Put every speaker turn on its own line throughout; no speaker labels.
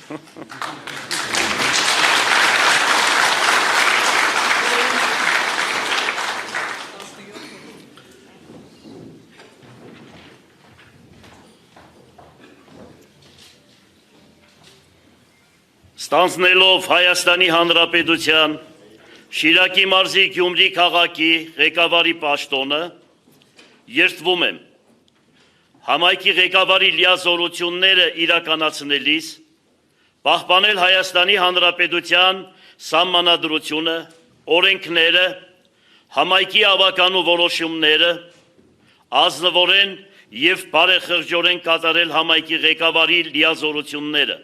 Ստանձնելով Հայաստանի Հանրապետության Շիրակի մարզի Գյումրի քաղաքի ղեկավարի պաշտոնը, երդվում եմ համայնքի ղեկավարի լիազորությունները իրականացնելիս պահպանել Հայաստանի Հանրապետության սահմանադրությունը, օրենքները, համայնքի ավականու որոշումները, ազնվորեն և բարեխղճորեն կատարել համայնքի ղեկավարի լիազորությունները,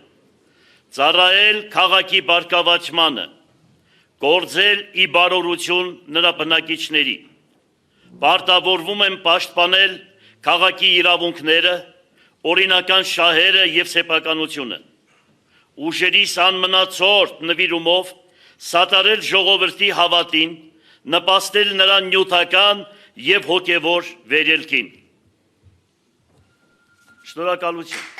ծառայել քաղաքի բարգավաճմանը, գործել ի բարօրություն նրա բնակիչների, պարտավորվում եմ պաշտպանել քաղաքի իրավունքները, օրինական շահերը և սեփականությունը, ուժերիս անմնացորդ նվիրումով սատարել ժողովրդի հավատին, նպաստել նրա նյութական և հոգևոր վերելքին։ Շնորհակալություն։